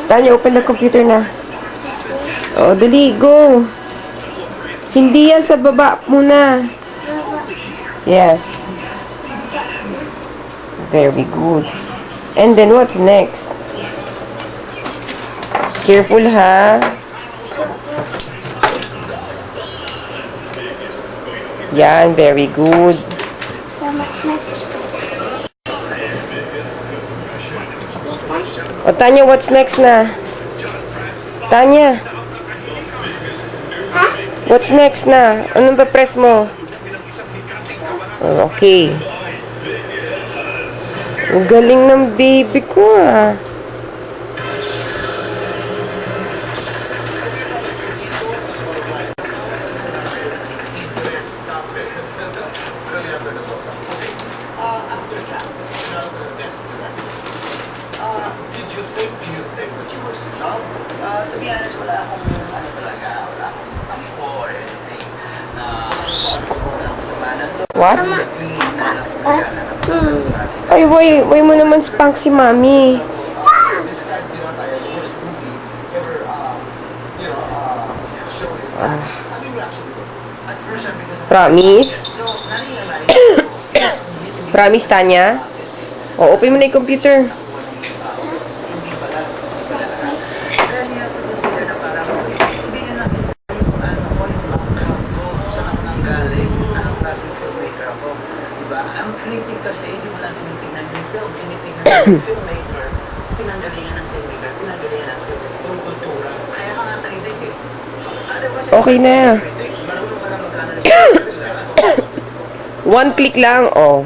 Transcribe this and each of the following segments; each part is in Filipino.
Tanya, open the computer na. Oh, dali, go. Hindi yan sa baba muna. Yes. Very good. And then what's next? Careful, ha? Yan, very good. O, Tanya, what's next na? Tanya. What's next na? Anong pa-press mo? Okay. Ang galing ng baby ko, ah. To be honest, wala akong ano talaga, wala akong tampo or anything na wala akong samanan. What? Ay, why mo naman spank si mami? Promise? Promise, Tanya? O, open mo na yung computer. Ang critic kasi, hindi mo lang tinitingnan yung film, tinitingnan yung filmmaker, pinanggalingan ng filmmaker, pinanggalingan ng yung kultura. Kaya ka nga critic eh. Okay na. Marunong ka na mag-analyze. One click lang, oh.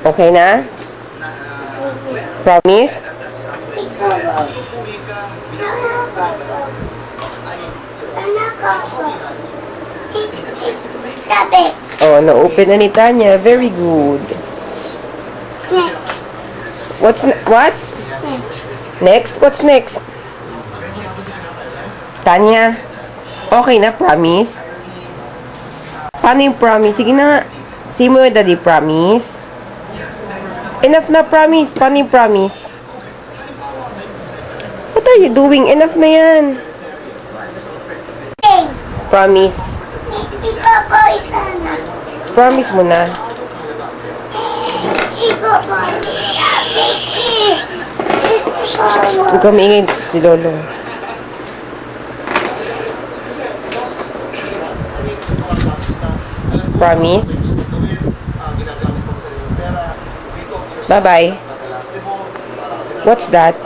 Okay na? Promise? Oh, na-open na ni Tanya. Very good. What? Next? What's next? Tanya? Okay na, promise? Paano yung promise? Sige na. See mo, daddy, promise? Enough na, promise. Paano yung promise? What are you doing? Enough na yan. Promise. Ikaw po isa na. Promise mo na. Ikaw po isa, Vicky. Huwag ka maingay si Lolo. Promise? Bye-bye. What's that?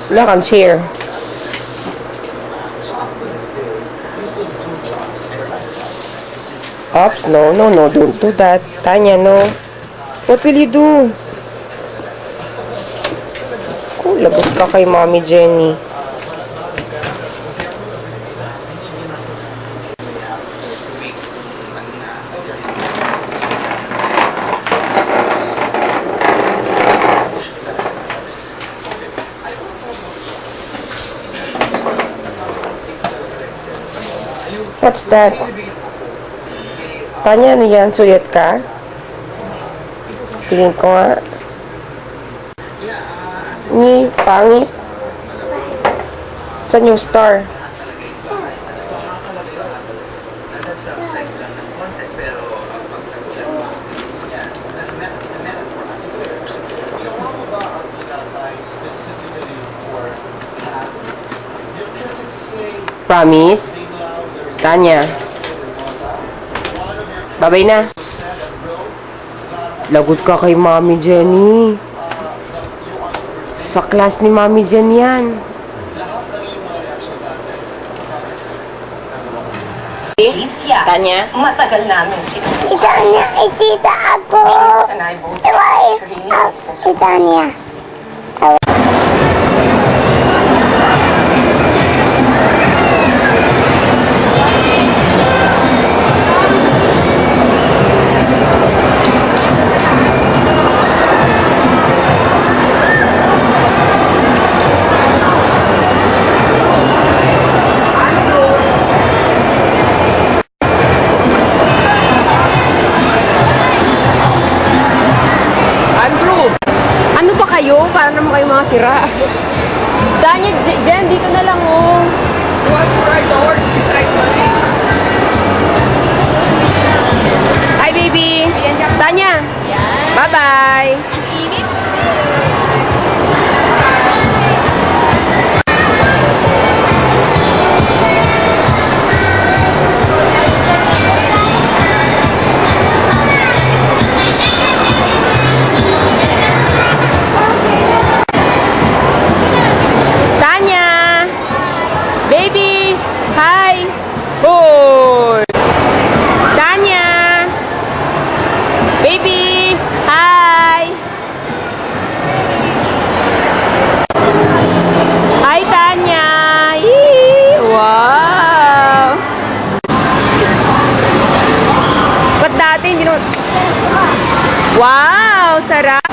Wala kang chair. Oops, no, don't do that. Tanya, no. What will you do? Oh, labas ka kay Mommy Jenny. What's that? Tanya, ano yan? Suyat ka? Tingin ko nga. Ni, pangit. Saan yung star? Promise? Tanya. Babay na. Lagot ka kay Mommy Jenny. Sa class ni Mommy Jenny yan. Tanya? Matagal namin sinubukan. Itanya, itita ako. Sanay mo. Itanya. sira. Tanya, Jen, dito na lang, oh. You want to ride the horse beside me? Hi, baby! Tanya! Yan. Bye-bye! Ang init. Tanya! Baby! Hi! Hoy! Tanya! Baby! Hi! Hi, Tanya! Yee! Wow! Ba't dati hindi naman... Wow! Sarap!